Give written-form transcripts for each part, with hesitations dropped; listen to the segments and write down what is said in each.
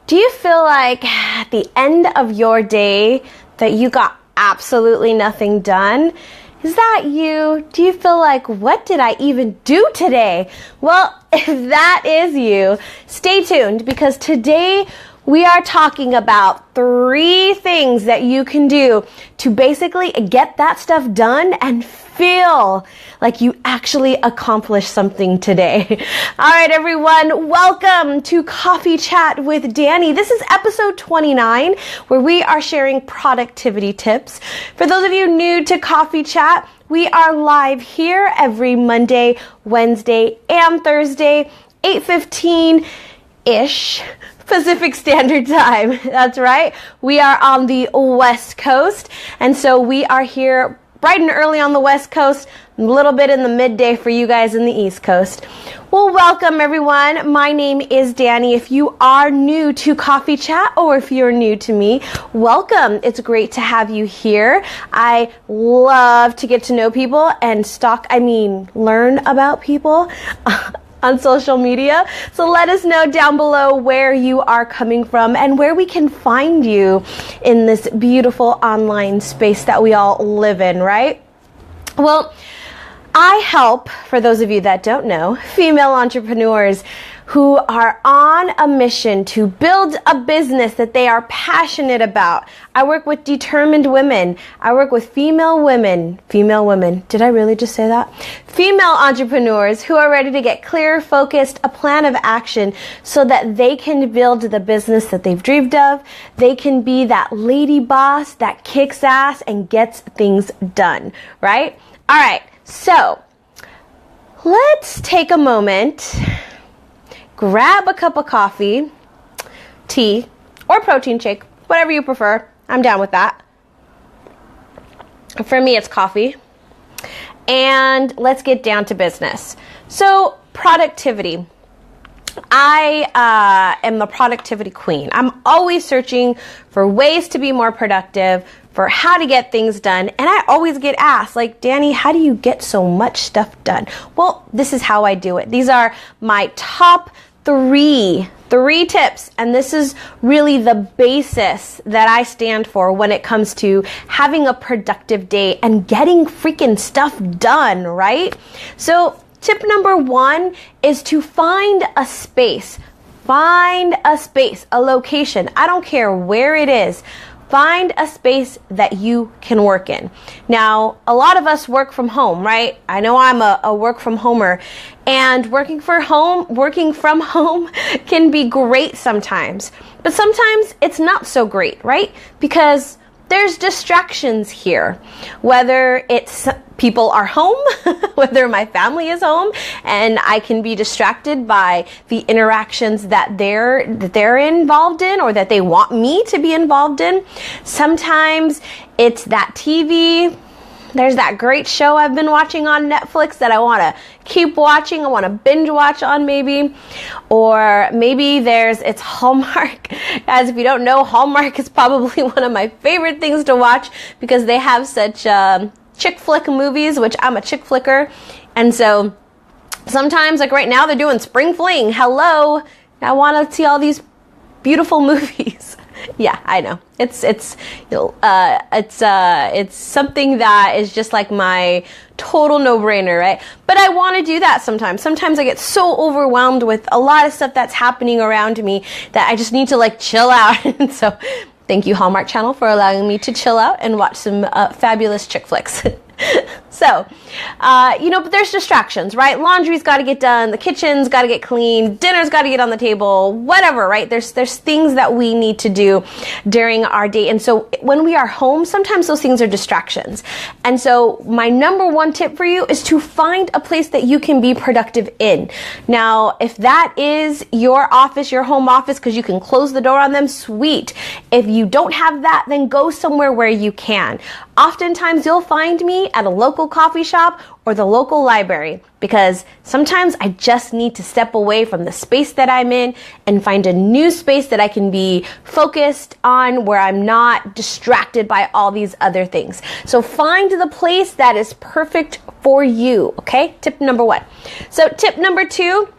Do you feel like at the end of your day that you got absolutely nothing done? Is that you? Do you feel like, what did I even do today? Well, if that is you, stay tuned because today we are talking about 3 things that you can do to basically get that stuff done and feel like you actually accomplished something today. All right, everyone, welcome to Coffee Chat with Danny. This is episode 29, where we are sharing productivity tips. For those of you new to Coffee Chat, we are live here every Monday, Wednesday, and Thursday, 8:15-ish. Pacific Standard Time. That's right. We are on the West Coast. And so we are here bright and early on the West Coast, a little bit in the midday for you guys in the East Coast. Well, welcome everyone. My name is Danny. If you are new to Coffee Chat or if you're new to me, welcome. It's great to have you here. I love to get to know people and learn about people on social media. So let us know down below where you are coming from and where we can find you in this beautiful online space that we all live in, right? Well, I help, for those of you that don't know, female entrepreneurs who are on a mission to build a business that they are passionate about. I work with determined women. I work with female women. Did I really just say that? Female entrepreneurs who are ready to get clear, focused, a plan of action so that they can build the business that they've dreamed of. They can be that lady boss that kicks ass and gets things done, right? All right, so let's take a moment. Grab a cup of coffee, tea, or protein shake, whatever you prefer. I'm down with that. For me, it's coffee. And let's get down to business. So, productivity. I am the productivity queen. I'm always searching for ways to be more productive, for how to get things done. And I always get asked, like, Danny, how do you get so much stuff done? Well, this is how I do it. These are my top three tips. And this is really the basis that I stand for when it comes to having a productive day and getting freaking stuff done, right? So tip number 1 is to find a space. Find a space, a location. I don't care where it is. Find a space that you can work in. Now, a lot of us work from home, right? I know I'm a work from homer, and working from home can be great sometimes, but sometimes it's not so great, right? Because there's distractions here, whether it's people are home, whether my family is home, and I can be distracted by the interactions that they're involved in or that they want me to be involved in. Sometimes it's that TV. There's that great show I've been watching on Netflix that I want to keep watching. I want to binge watch on maybe. Or maybe it's Hallmark. Guys, if you don't know, Hallmark is probably one of my favorite things to watch because they have such chick flick movies, which I'm a chick flicker. And so sometimes, like right now, they're doing Spring Fling. Hello. I want to see all these beautiful movies. Yeah, I know. It's something that is just like my total no-brainer, right? But I want to do that sometimes. Sometimes I get so overwhelmed with a lot of stuff that's happening around me that I just need to like chill out. And so thank you, Hallmark Channel, for allowing me to chill out and watch some fabulous chick flicks. So, but there's distractions, right? Laundry's got to get done. The kitchen's got to get clean. Dinner's got to get on the table, whatever, right? There's things that we need to do during our day. And so when we are home, sometimes those things are distractions. And so my number 1 tip for you is to find a place that you can be productive in. Now, if that is your office, your home office, because you can close the door on them, sweet. If you don't have that, then go somewhere where you can. Oftentimes you'll find me at a local coffee shop or the local library because sometimes I just need to step away from the space that I'm in and find a new space that I can be focused on where I'm not distracted by all these other things. So find the place that is perfect for you, okay? Tip number 1. So tip number 2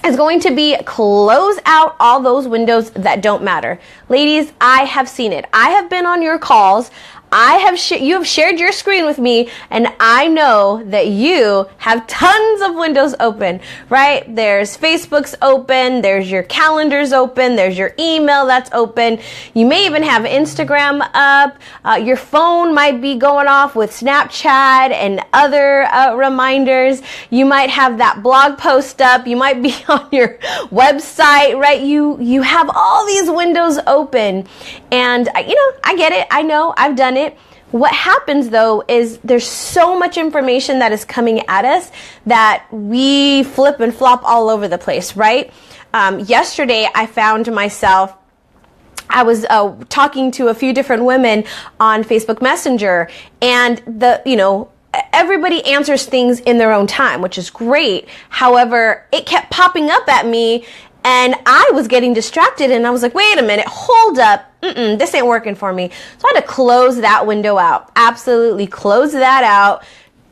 is going to be close out all those windows that don't matter. Ladies, I have seen it. I have been on your calls. You have shared your screen with me, and I know that you have tons of windows open, right? There's Facebook's open, there's your calendars open, there's your email that's open. You may even have Instagram up. Your phone might be going off with Snapchat and other reminders. You might have that blog post up. You might be on your website, right? You have all these windows open, and I get it. I know, I've done it. What happens though is there's so much information that is coming at us that we flip and flop all over the place, right? Yesterday I found myself, I was talking to a few different women on Facebook Messenger, and everybody answers things in their own time, which is great. However, it kept popping up at me, and I was getting distracted, and I was like, wait a minute, hold up. This ain't working for me. So I had to close that window out. Absolutely close that out.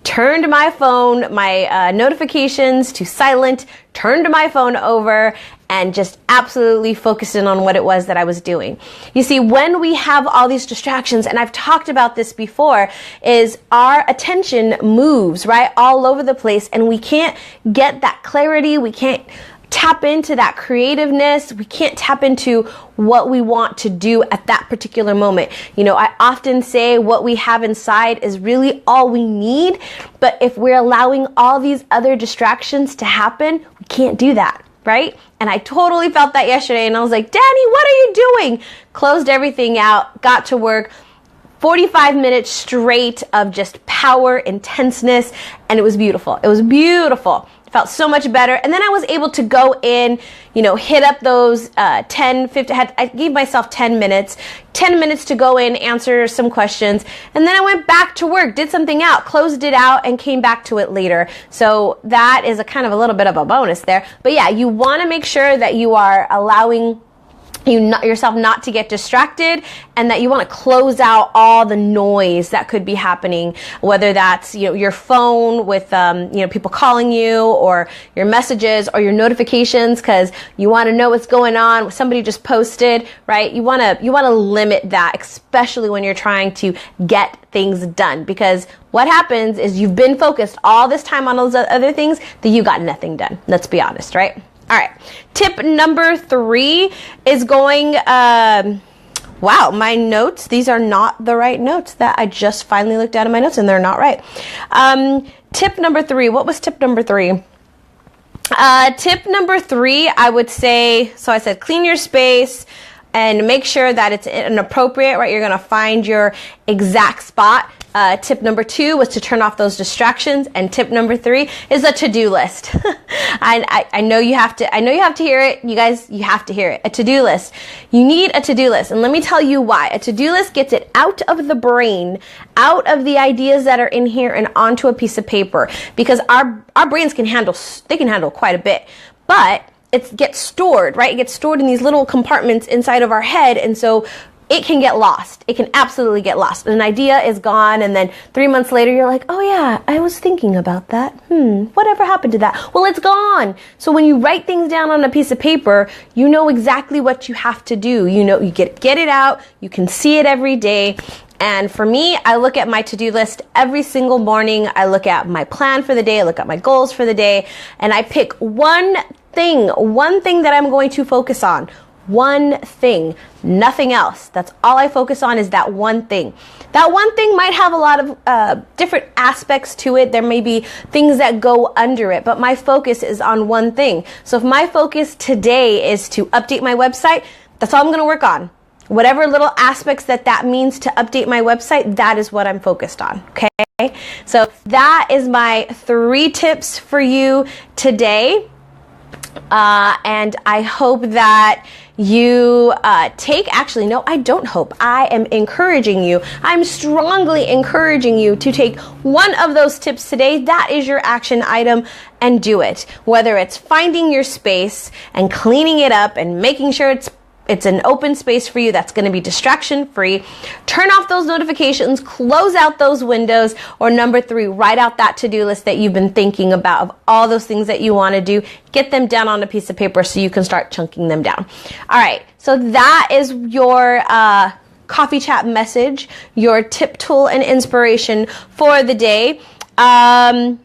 Turned my phone, my notifications to silent, turned my phone over, and just absolutely focused in on what it was that I was doing. You see, when we have all these distractions, and I've talked about this before, is our attention moves, right, all over the place, and we can't get that clarity. We can't tap into that creativeness. We can't tap into what we want to do at that particular moment. I often say what we have inside is really all we need, but if we're allowing all these other distractions to happen, we can't do that, right? And I totally felt that yesterday, and I was like, Danny, what are you doing? Closed everything out, got to work, 45 minutes straight of just power, intenseness, and it was beautiful. It was beautiful. Felt so much better. And then I was able to go in, hit up those 10, 50, I gave myself 10 minutes to go in, answer some questions. And then I went back to work, did something out, closed it out, and came back to it later. So that is a kind of a little bit of a bonus there. But yeah, you want to make sure that you are allowing yourself not to get distracted, and that you want to close out all the noise that could be happening, whether that's your phone with people calling you, or your messages, or your notifications because you want to know what's going on. Somebody just posted, right? You want to limit that, especially when you're trying to get things done, because what happens is you've been focused all this time on those other things that you got nothing done. Let's be honest, right? All right. Tip number 3 is going, wow, my notes, these are not the right notes that I just finally looked at in my notes, and they're not right. Tip number 3, what was tip number 3? Tip number 3, I would say, so I said clean your space and make sure that it's an appropriate, right? You're going to find your exact spot. Tip number 2 was to turn off those distractions, and tip number 3 is a to-do list. I know you have to hear it. You guys, you have to hear it. A to-do list. You need a to-do list, and let me tell you why. A to-do list gets it out of the brain, out of the ideas that are in here, and onto a piece of paper, because our brains can handle quite a bit, but it gets stored, right? It gets stored in these little compartments inside of our head, and so it can get lost. It can absolutely get lost. An idea is gone, and then 3 months later, you're like, oh yeah, I was thinking about that. Whatever happened to that? Well, it's gone. So when you write things down on a piece of paper, you know exactly what you have to do. You get it out. You can see it every day. And for me, I look at my to-do list every single morning. I look at my plan for the day. I look at my goals for the day, and I pick one thing that I'm going to focus on. One thing, nothing else. That's all I focus on, is that one thing. That one thing might have a lot of different aspects to it. There may be things that go under it, but my focus is on one thing. So if my focus today is to update my website, that's all I'm going to work on. Whatever little aspects that means to update my website, that is what I'm focused on, okay? So that is my 3 tips for you today. And I hope that you I don't hope. I am encouraging you. I'm strongly encouraging you to take one of those tips today. That is your action item, and do it. Whether it's finding your space and cleaning it up and making sure it's it's an open space for you that's going to be distraction free. Turn off those notifications, close out those windows, or number 3, write out that to-do list that you've been thinking about of all those things that you want to do. Get them down on a piece of paper so you can start chunking them down. All right, so that is your coffee chat message, your tip, tool, and inspiration for the day. Now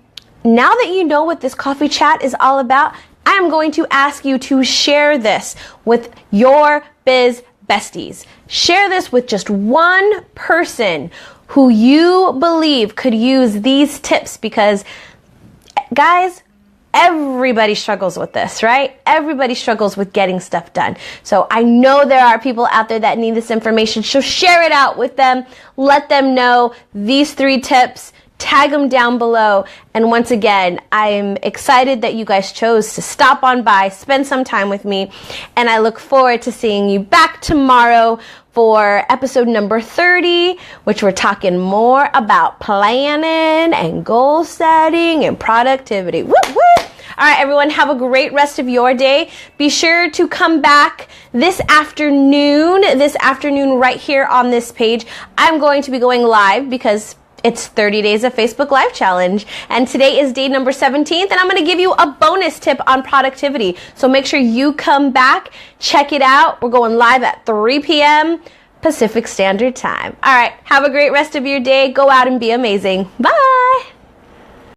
that you know what this coffee chat is all about, I'm going to ask you to share this with your biz besties. Share this with just one person who you believe could use these tips, because, guys, everybody struggles with this, right? Everybody struggles with getting stuff done. So I know there are people out there that need this information. So share it out with them. Let them know these 3 tips. Tag them down below. And once again, I'm excited that you guys chose to stop on by, spend some time with me, and I look forward to seeing you back tomorrow for episode number 30, which we're talking more about planning and goal setting and productivity. Woo woo! All right, everyone, have a great rest of your day. Be sure to come back this afternoon right here on this page. I'm going to be going live because it's 30 days of Facebook Live Challenge, and today is day number 17th, and I'm going to give you a bonus tip on productivity. So make sure you come back, check it out. We're going live at 3 p.m. Pacific Standard Time. All right, have a great rest of your day. Go out and be amazing. Bye.